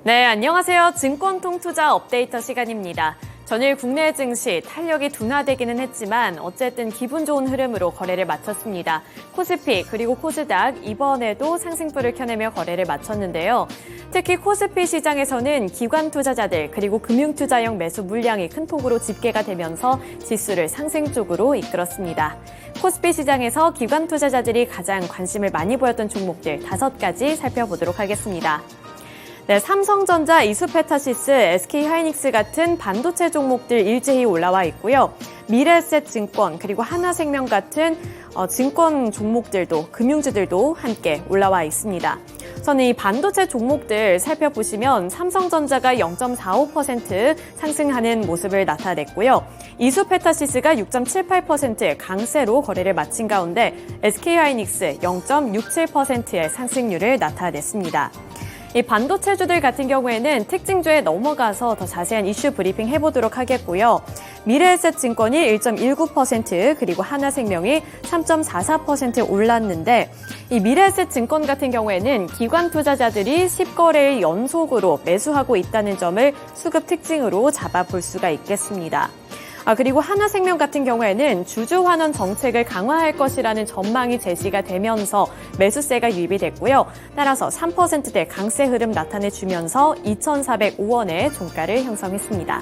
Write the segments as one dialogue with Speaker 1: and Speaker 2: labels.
Speaker 1: 네, 안녕하세요. 증권통투자 업데이터 시간입니다. 전일 국내 증시 탄력이 둔화되기는 했지만 어쨌든 기분 좋은 흐름으로 거래를 마쳤습니다. 코스피 그리고 코스닥 이번에도 상승불을 켜내며 거래를 마쳤는데요. 특히 코스피 시장에서는 기관 투자자들 그리고 금융투자형 매수 물량이 큰 폭으로 집계가 되면서 지수를 상승 쪽으로 이끌었습니다. 코스피 시장에서 기관 투자자들이 가장 관심을 많이 보였던 종목들 5가지 살펴보도록 하겠습니다. 네, 삼성전자, 이수페타시스, SK하이닉스 같은 반도체 종목들 일제히 올라와 있고요. 미래에셋증권 그리고 하나생명 같은 증권 종목들도 금융주들도 함께 올라와 있습니다. 저는 이 반도체 종목들 살펴보시면 삼성전자가 0.45% 상승하는 모습을 나타냈고요. 이수페타시스가 6.78%의 강세로 거래를 마친 가운데 SK하이닉스 0.67%의 상승률을 나타냈습니다. 이 반도체주들 같은 경우에는 특징주에 넘어가서 더 자세한 이슈 브리핑 해보도록 하겠고요. 미래에셋증권이 1.19% 그리고 하나생명이 3.44% 올랐는데 이 미래에셋증권 같은 경우에는 기관 투자자들이 10거래일 연속으로 매수하고 있다는 점을 수급 특징으로 잡아볼 수가 있겠습니다. 그리고 하나생명 같은 경우에는 주주환원 정책을 강화할 것이라는 전망이 제시가 되면서 매수세가 유입이 됐고요. 따라서 3%대 강세 흐름 나타내주면서 2,405원의 종가를 형성했습니다.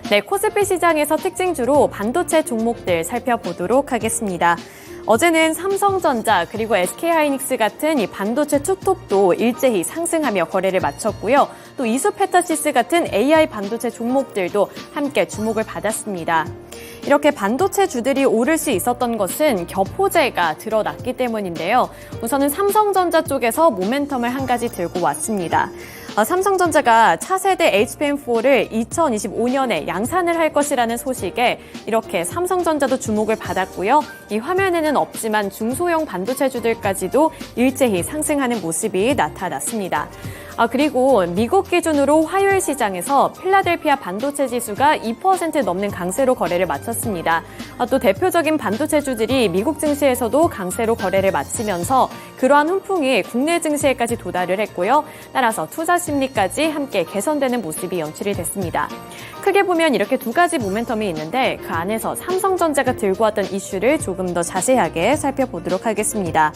Speaker 1: 네, 코스피 시장에서 특징주로 반도체 종목들 살펴보도록 하겠습니다. 어제는 삼성전자 그리고 SK하이닉스 같은 이 반도체 투톱도 일제히 상승하며 거래를 마쳤고요. 또 이수페타시스 같은 AI 반도체 종목들도 함께 주목을 받았습니다. 이렇게 반도체 주들이 오를 수 있었던 것은 겹호재가 드러났기 때문인데요. 우선은 삼성전자 쪽에서 모멘텀을 한 가지 들고 왔습니다. 삼성전자가 차세대 HBM4를 2025년에 양산을 할 것이라는 소식에 이렇게 삼성전자도 주목을 받았고요. 이 화면에는 없지만 중소형 반도체주들까지도 일제히 상승하는 모습이 나타났습니다. 그리고 미국 기준으로 화요일 시장에서 필라델피아 반도체 지수가 2% 넘는 강세로 거래를 마쳤습니다. 또 대표적인 반도체주들이 미국 증시에서도 강세로 거래를 마치면서 그러한 훈풍이 국내 증시에까지 도달을 했고요. 따라서 투자 심리까지 함께 개선되는 모습이 연출이 됐습니다. 크게 보면 이렇게 두 가지 모멘텀이 있는데 그 안에서 삼성전자가 들고 왔던 이슈를 조금 더 자세하게 살펴보도록 하겠습니다.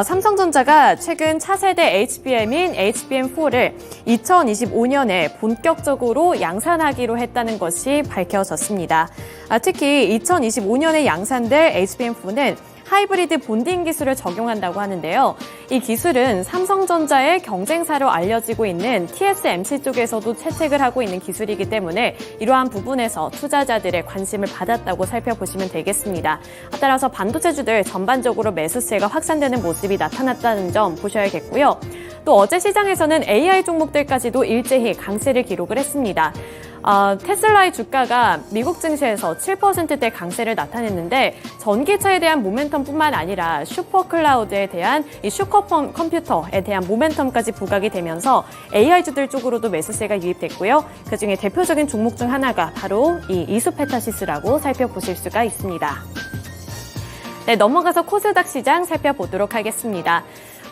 Speaker 1: 삼성전자가 최근 차세대 HBM인 HBM4를 2025년에 본격적으로 양산하기로 했다는 것이 밝혀졌습니다. 특히 2025년에 양산될 HBM4는 하이브리드 본딩 기술을 적용한다고 하는데요. 이 기술은 삼성전자의 경쟁사로 알려지고 있는 TSMC 쪽에서도 채택을 하고 있는 기술이기 때문에 이러한 부분에서 투자자들의 관심을 받았다고 살펴보시면 되겠습니다. 따라서 반도체주들 전반적으로 매수세가 확산되는 모습이 나타났다는 점 보셔야겠고요. 또 어제 시장에서는 AI 종목들까지도 일제히 강세를 기록을 했습니다. 테슬라의 주가가 미국 증시에서 7%대 강세를 나타냈는데 전기차에 대한 모멘텀뿐만 아니라 슈퍼클라우드에 대한 이 슈퍼컴퓨터에 대한 모멘텀까지 부각이 되면서 AI주들 쪽으로도 매수세가 유입됐고요. 그중에 대표적인 종목 중 하나가 바로 이 이수페타시스라고 살펴보실 수가 있습니다. 네, 넘어가서 코스닥 시장 살펴보도록 하겠습니다.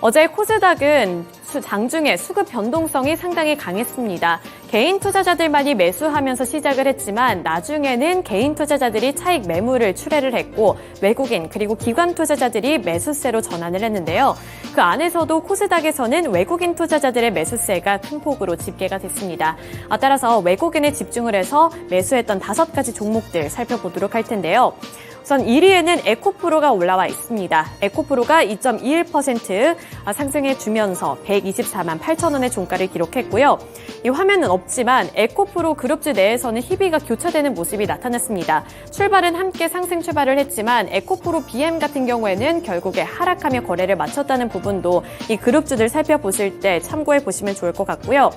Speaker 1: 어제 코스닥은 장중에 수급 변동성이 상당히 강했습니다. 개인 투자자들만이 매수하면서 시작을 했지만 나중에는 개인 투자자들이 차익 매물을 출회를 했고 외국인 그리고 기관 투자자들이 매수세로 전환을 했는데요. 그 안에서도 코스닥에서는 외국인 투자자들의 매수세가 큰 폭으로 집계가 됐습니다. 따라서 외국인에 집중을 해서 매수했던 5가지 종목들 살펴보도록 할 텐데요. 우선 1위에는 에코프로가 올라와 있습니다. 에코프로가 2.21% 상승해주면서 124만 8천 원의 종가를 기록했고요. 이 화면은 없지만 에코프로 그룹주 내에서는 희비가 교차되는 모습이 나타났습니다. 출발은 함께 상승 출발을 했지만 에코프로 BM 같은 경우에는 결국에 하락하며 거래를 마쳤다는 부분도 이 그룹주들 살펴보실 때 참고해 보시면 좋을 것 같고요.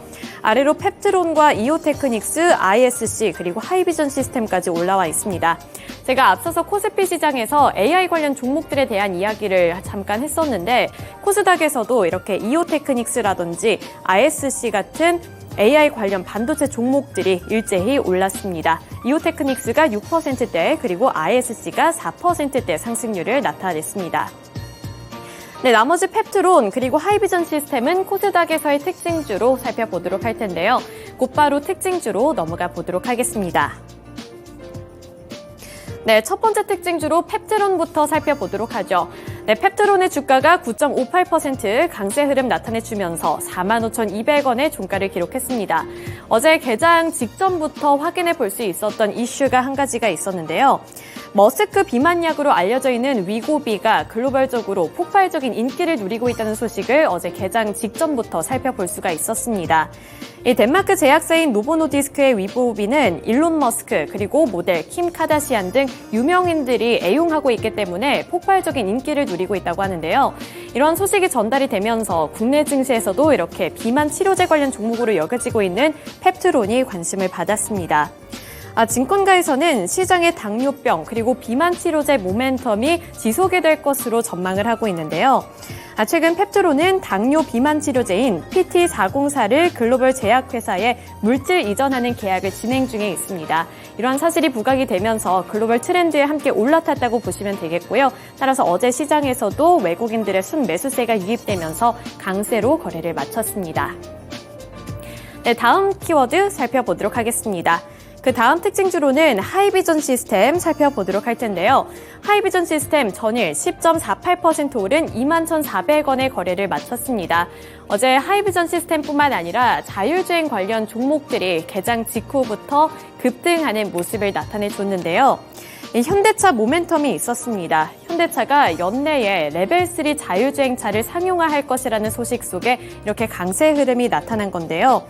Speaker 1: 아래로 펩트론과 이오테크닉스, ISC 그리고 하이비전 시스템까지 올라와 있습니다. 제가 앞서서 코스피 시장에서 AI 관련 종목들에 대한 이야기를 잠깐 했었는데 코스닥에서도 이렇게 이오테크닉스라든지 ISC 같은 AI 관련 반도체 종목들이 일제히 올랐습니다. 이오테크닉스가 6%대 그리고 ISC가 4%대 상승률을 나타냈습니다. 네, 나머지 펩트론 그리고 하이비전 시스템은 코스닥에서의 특징주로 살펴보도록 할 텐데요. 곧바로 특징주로 넘어가 보도록 하겠습니다. 네, 첫 번째 특징주로 펩트론부터 살펴보도록 하죠. 네, 펩트론의 주가가 9.58% 강세 흐름 나타내주면서 45,200원의 종가를 기록했습니다. 어제 개장 직전부터 확인해 볼 수 있었던 이슈가 한 가지가 있었는데요. 머스크 비만약으로 알려져 있는 위고비가 글로벌적으로 폭발적인 인기를 누리고 있다는 소식을 어제 개장 직전부터 살펴볼 수가 있었습니다. 이 덴마크 제약사인 노보노디스크의 위고비는 일론 머스크 그리고 모델 킴 카다시안 등 유명인들이 애용하고 있기 때문에 폭발적인 인기를 누리고 있다고 하는데요. 이런 소식이 전달이 되면서 국내 증시에서도 이렇게 비만 치료제 관련 종목으로 여겨지고 있는 펩트론이 관심을 받았습니다. 증권가에서는 시장의 당뇨병 그리고 비만 치료제 모멘텀이 지속이 될 것으로 전망을 하고 있는데요. 최근 펩트론은 당뇨 비만 치료제인 PT404를 글로벌 제약회사에 물질 이전하는 계약을 진행 중에 있습니다. 이러한 사실이 부각이 되면서 글로벌 트렌드에 함께 올라탔다고 보시면 되겠고요. 따라서 어제 시장에서도 외국인들의 순매수세가 유입되면서 강세로 거래를 마쳤습니다. 네, 다음 키워드 살펴보도록 하겠습니다. 그 다음 특징주로는 하이비전 시스템 살펴보도록 할 텐데요. 하이비전 시스템 전일 10.48% 오른 21,400원의 거래를 마쳤습니다. 어제 하이비전 시스템뿐만 아니라 자율주행 관련 종목들이 개장 직후부터 급등하는 모습을 나타내줬는데요. 현대차 모멘텀이 있었습니다. 현대차가 연내에 레벨3 자율주행차를 상용화할 것이라는 소식 속에 이렇게 강세 흐름이 나타난 건데요.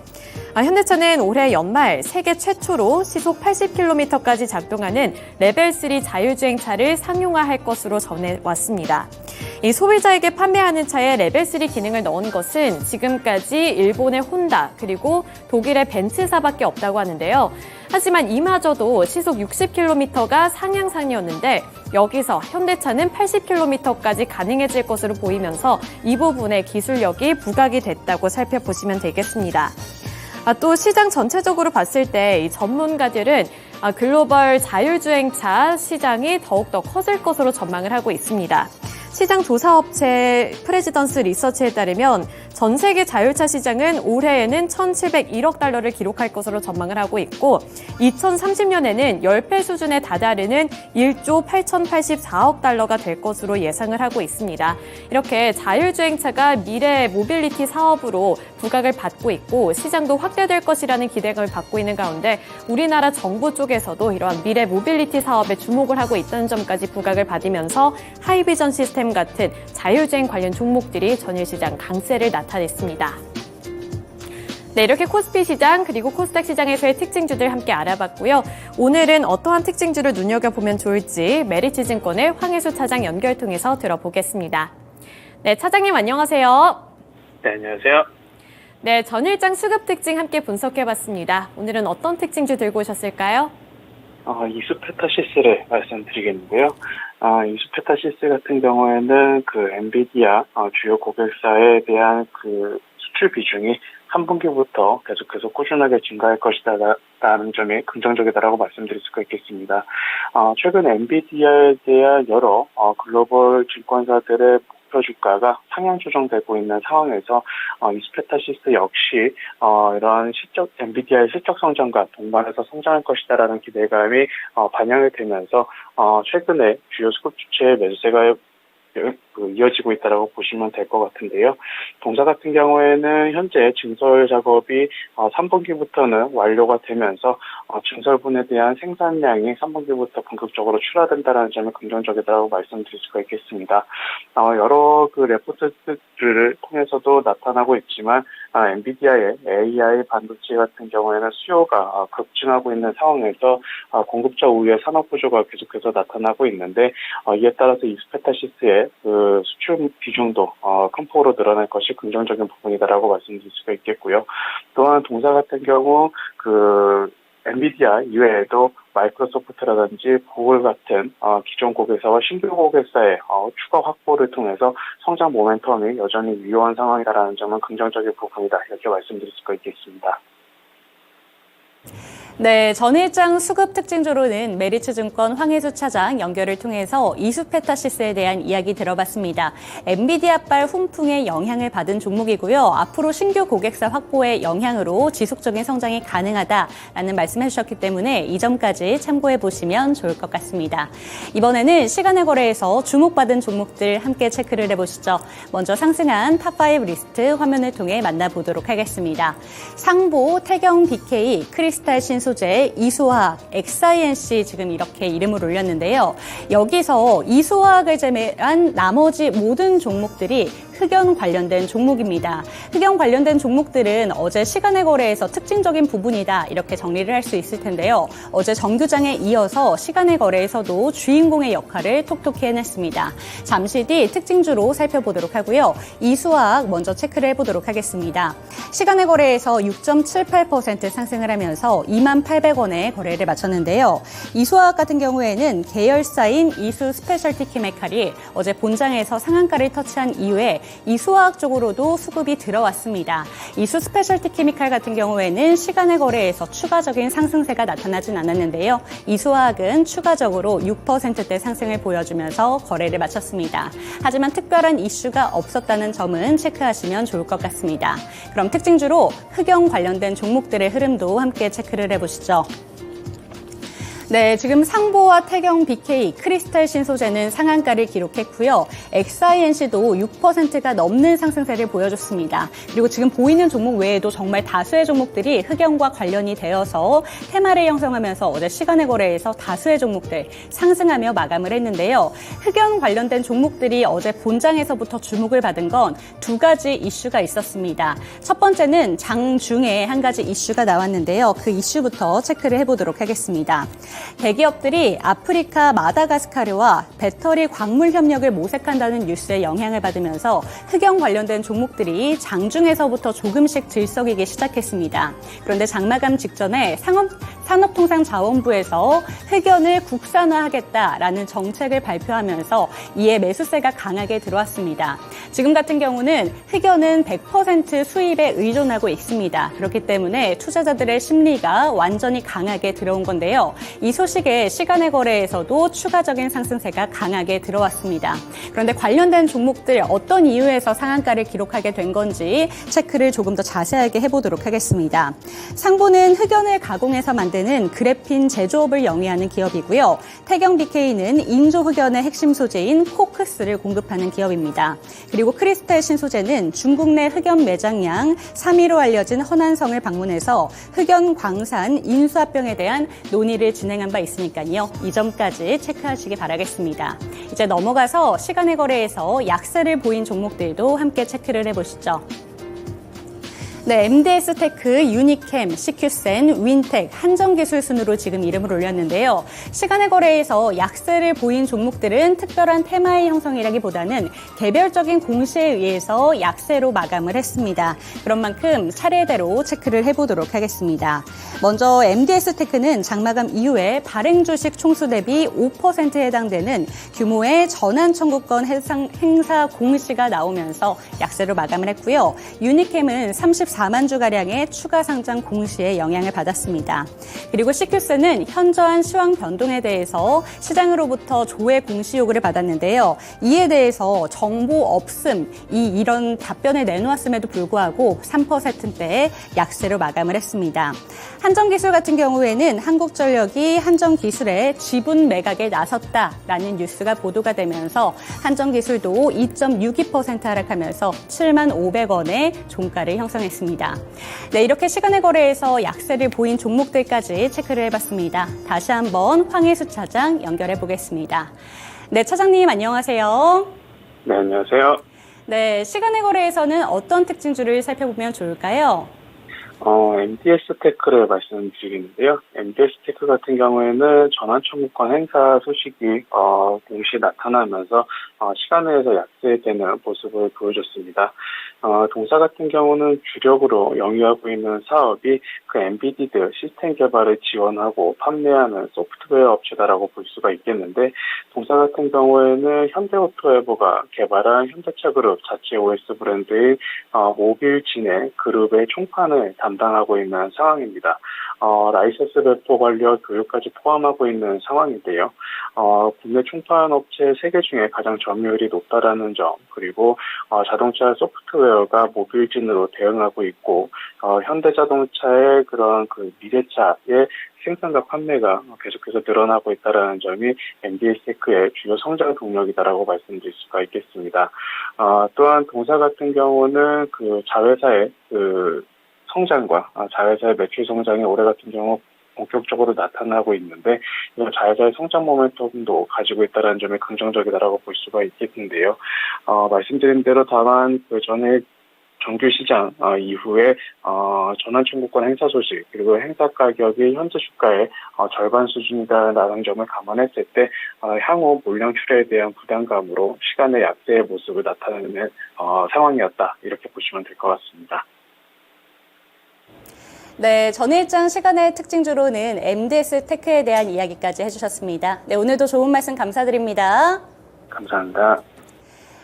Speaker 1: 현대차는 올해 연말 세계 최초로 시속 80km까지 작동하는 레벨3 자율주행차를 상용화할 것으로 전해왔습니다. 이 소비자에게 판매하는 차에 레벨3 기능을 넣은 것은 지금까지 일본의 혼다 그리고 독일의 벤츠사밖에 없다고 하는데요. 하지만 이마저도 시속 60km가 상향상이었는데 여기서 현대차는 80km까지 가능해질 것으로 보이면서 이 부분의 기술력이 부각이 됐다고 살펴보시면 되겠습니다. 또 시장 전체적으로 봤을 때 이 전문가들은 글로벌 자율주행차 시장이 더욱더 커질 것으로 전망을 하고 있습니다. 시장 조사업체 프레지던스 리서치에 따르면 전 세계 자율차 시장은 올해에는 1,701억 달러를 기록할 것으로 전망을 하고 있고 2030년에는 10배 수준에 다다르는 1조 8,084억 달러가 될 것으로 예상을 하고 있습니다. 이렇게 자율주행차가 미래 모빌리티 사업으로 부각을 받고 있고 시장도 확대될 것이라는 기대감을 받고 있는 가운데 우리나라 정부 쪽에서도 이러한 미래 모빌리티 사업에 주목을 하고 있다는 점까지 부각을 받으면서 하이비전 시스템 같은 자율주행 관련 종목들이 전일 시장 강세를 나타냈습니다. 네, 이렇게 코스피 시장 그리고 코스닥 시장에서의 특징주들 함께 알아봤고요. 오늘은 어떠한 특징주를 눈여겨보면 좋을지 메리츠증권의 황혜수 차장 연결 통해서 들어보겠습니다. 네, 차장님 안녕하세요.
Speaker 2: 네, 안녕하세요.
Speaker 1: 네, 전일장 수급 특징 함께 분석해봤습니다. 오늘은 어떤 특징주 들고 오셨을까요?
Speaker 2: 이수페타시스를 말씀드리겠는데요. 이수페타시스 같은 경우에는 그 엔비디아 주요 고객사에 대한 그 수출 비중이 3분기부터 계속해서 꾸준하게 증가할 것이다라는 점이 긍정적이다라고 말씀드릴 수가 있겠습니다. 최근 엔비디아에 대한 여러 글로벌 증권사들의 목표 주가가 상향 조정되고 있는 상황에서 이스페타시스 역시 이러한 엔비디아의 실적 성장과 동반해서 성장할 것이다라는 기대감이 반영이 되면서 최근에 주요 수급 주체의 매수세가 이어지고 있다라고 보시면 될 것 같은데요. 동사 같은 경우에는 현재 증설 작업이 3분기부터는 완료가 되면서 증설분에 대한 생산량이 3분기부터 본격적으로 출하된다는 점이 긍정적이다라고 말씀드릴 수가 있겠습니다. 여러 그 레포트들을 통해서도 나타나고 있지만 엔비디아의 AI 반도체 같은 경우에는 수요가 급증하고 있는 상황에서 공급자 우위의 산업 구조가 계속해서 나타나고 있는데 이에 따라서 이스페타시스의 그 수출 비중도 큰 폭으로 늘어날 것이 긍정적인 부분이다라고 말씀드릴 수가 있겠고요. 또한 동사 같은 경우 그 엔비디아 이외에도 마이크로소프트라든지 구글 같은 기존 고객사와 신규 고객사의 추가 확보를 통해서 성장 모멘텀이 여전히 유효한 상황이다라는 점은 긍정적인 부분이다 이렇게 말씀드릴 수가 있겠습니다.
Speaker 3: 네, 전일장 수급 특징주로는 메리츠증권 황혜수 차장 연결을 통해서 이수페타시스에 대한 이야기 들어봤습니다. 엔비디아발 훈풍의 영향을 받은 종목이고요. 앞으로 신규 고객사 확보의 영향으로 지속적인 성장이 가능하다라는 말씀해 주셨기 때문에 이 점까지 참고해 보시면 좋을 것 같습니다. 이번에는 시간의 거래에서 주목받은 종목들 함께 체크를 해보시죠. 먼저 상승한 탑5 리스트 화면을 통해 만나보도록 하겠습니다. 상보, 태경 BK, 크리스탈 신소재, 이수화학, XINC 지금 이렇게 이름을 올렸는데요. 여기서 이수화학을 제외한 나머지 모든 종목들이 흑연 관련된 종목입니다. 흑연 관련된 종목들은 어제 시간의 거래에서 특징적인 부분이다 이렇게 정리를 할 수 있을 텐데요. 어제 정규장에 이어서 시간의 거래에서도 주인공의 역할을 톡톡히 해냈습니다. 잠시 뒤 특징주로 살펴보도록 하고요. 이수화학 먼저 체크를 해보도록 하겠습니다. 시간의 거래에서 6.78% 상승을 하면서 28,800원에 거래를 마쳤는데요. 이수화학 같은 경우에는 계열사인 이수 스페셜티 케미칼이 어제 본장에서 상한가를 터치한 이후에 이수화학 쪽으로도 수급이 들어왔습니다. 이수 스페셜티 케미칼 같은 경우에는 시간의 거래에서 추가적인 상승세가 나타나진 않았는데요. 이수화학은 추가적으로 6%대 상승을 보여주면서 거래를 마쳤습니다. 하지만 특별한 이슈가 없었다는 점은 체크하시면 좋을 것 같습니다. 그럼 특징주로 흑연 관련된 종목들의 흐름도 함께 체크를 해보시죠. 네, 지금 상보와 태경 BK, 크리스탈 신소재는 상한가를 기록했고요. XINC도 6%가 넘는 상승세를 보여줬습니다. 그리고 지금 보이는 종목 외에도 정말 다수의 종목들이 흑연과 관련이 되어서 테마를 형성하면서 어제 시간의 거래에서 다수의 종목들 상승하며 마감을 했는데요. 흑연 관련된 종목들이 어제 본장에서부터 주목을 받은 건 두 가지 이슈가 있었습니다. 첫 번째는 장중에 한 가지 이슈가 나왔는데요. 그 이슈부터 체크를 해보도록 하겠습니다. 대기업들이 아프리카 마다가스카르와 배터리 광물 협력을 모색한다는 뉴스에 영향을 받으면서 흑연 관련된 종목들이 장중에서부터 조금씩 들썩이기 시작했습니다. 그런데 장마감 직전에 산업통상자원부에서 흑연을 국산화하겠다라는 정책을 발표하면서 이에 매수세가 강하게 들어왔습니다. 지금 같은 경우는 흑연은 100% 수입에 의존하고 있습니다. 그렇기 때문에 투자자들의 심리가 완전히 강하게 들어온 건데요. 이 소식에 시간의 거래에서도 추가적인 상승세가 강하게 들어왔습니다. 그런데 관련된 종목들 어떤 이유에서 상한가를 기록하게 된 건지 체크를 조금 더 자세하게 해보도록 하겠습니다. 상보는 흑연을 가공해서 만드는 그래핀 제조업을 영위하는 기업이고요. 태경 BK는 인조 흑연의 핵심 소재인 코크스를 공급하는 기업입니다. 그리고 크리스탈 신소재는 중국 내 흑연 매장량 3위로 알려진 허난성을 방문해서 흑연 광산 인수합병에 대한 논의를 진행한 바 있으니까요. 이 점까지 체크하시기 바라겠습니다. 이제 넘어가서 시간의 거래에서 약세를 보인 종목들도 함께 체크를 해보시죠. 네, MDS테크, 유니캠, CQ센, 윈텍, 한정기술 순으로 지금 이름을 올렸는데요. 시간의 거래에서 약세를 보인 종목들은 특별한 테마의 형성이라기보다는 개별적인 공시에 의해서 약세로 마감을 했습니다. 그런 만큼 차례대로 체크를 해보도록 하겠습니다. 먼저 MDS테크는 장마감 이후에 발행 주식 총수 대비 5%에 해당되는 규모의 전환 청구권 행사 공시가 나오면서 약세로 마감을 했고요. 유니캠은 4만 주가량의 추가 상장 공시에 영향을 받았습니다. 그리고 CQ센은 현저한 시황 변동에 대해서 시장으로부터 조회 공시 요구를 받았는데요. 이에 대해서 정보 없음, 이런 답변을 내놓았음에도 불구하고 3%대의 약세로 마감을 했습니다. 한정기술 같은 경우에는 한국전력이 한정기술에 지분 매각에 나섰다라는 뉴스가 보도가 되면서 한정기술도 2.62% 하락하면서 7만 500원의 종가를 형성했습니다. 네, 이렇게 시간의 거래에서 약세를 보인 종목들까지 체크를 해봤습니다. 다시 한번 황혜수 차장 연결해 보겠습니다. 네, 차장님 안녕하세요.
Speaker 2: 네, 안녕하세요.
Speaker 3: 네, 시간의 거래에서는 어떤 특징주를 살펴보면 좋을까요?
Speaker 2: MDS테크를 말씀드리는데요. MDS테크 같은 경우에는 전환 청구권 행사 소식이 동시에 나타나면서 시간에서 약세되는 모습을 보여줬습니다. 동사 같은 경우는 주력으로 영위하고 있는 사업이 그 엔비디드 시스템 개발을 지원하고 판매하는 소프트웨어 업체다라고 볼 수가 있겠는데, 동사 같은 경우에는 현대오토에버가 개발한 현대차 그룹 자체 OS 브랜드인 모빌진의 그룹의 총판을 담당하고 있는 상황입니다. 라이센스 배포 관련 교육까지 포함하고 있는 상황인데요. 국내 총판 업체 3개 중에 가장 점유율이 높다라는 점, 그리고 자동차 소프트웨어가 모빌진으로 대응하고 있고, 현대자동차의 그런 그 미래차의 생산과 판매가 계속해서 늘어나고 있다라는 점이 MDS테크의 주요 성장 동력이다라고 말씀드릴 수가 있겠습니다. 또한 동사 같은 경우는 그 자회사의 그 성장과 자회사의 매출 성장이 올해 같은 경우 본격적으로 나타나고 있는데, 이런 자회사의 성장 모멘텀도 가지고 있다는 점이 긍정적이다라고 볼 수가 있겠는데요. 말씀드린 대로 다만 그 전에 정규 시장 이후에 전환 청구권 행사 소식, 그리고 행사 가격이 현재 주가의 절반 수준이다라는 점을 감안했을 때 향후 물량 출하에 대한 부담감으로 시간의 약세의 모습을 나타내는 상황이었다, 이렇게 보시면 될 것 같습니다.
Speaker 3: 네, 전일장 시간의 특징주로는 MDS테크에 대한 이야기까지 해주셨습니다. 네, 오늘도 좋은 말씀 감사드립니다.
Speaker 2: 감사합니다.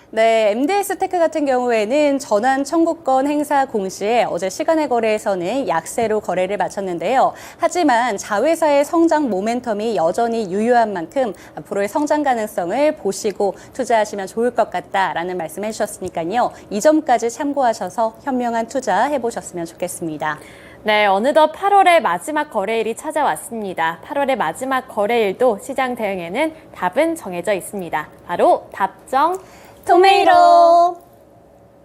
Speaker 3: 네, MDS테크 같은 경우에는 전환 청구권 행사 공시에 어제 시간의 거래에서는 약세로 거래를 마쳤는데요. 하지만 자회사의 성장 모멘텀이 여전히 유효한 만큼 앞으로의 성장 가능성을 보시고 투자하시면 좋을 것 같다라는 말씀 해주셨으니까요. 이 점까지 참고하셔서 현명한 투자 해보셨으면 좋겠습니다.
Speaker 1: 네, 어느덧 8월의 마지막 거래일이 찾아왔습니다. 8월의 마지막 거래일도 시장 대응에는 답은 정해져 있습니다. 바로 답정
Speaker 3: 토메이로!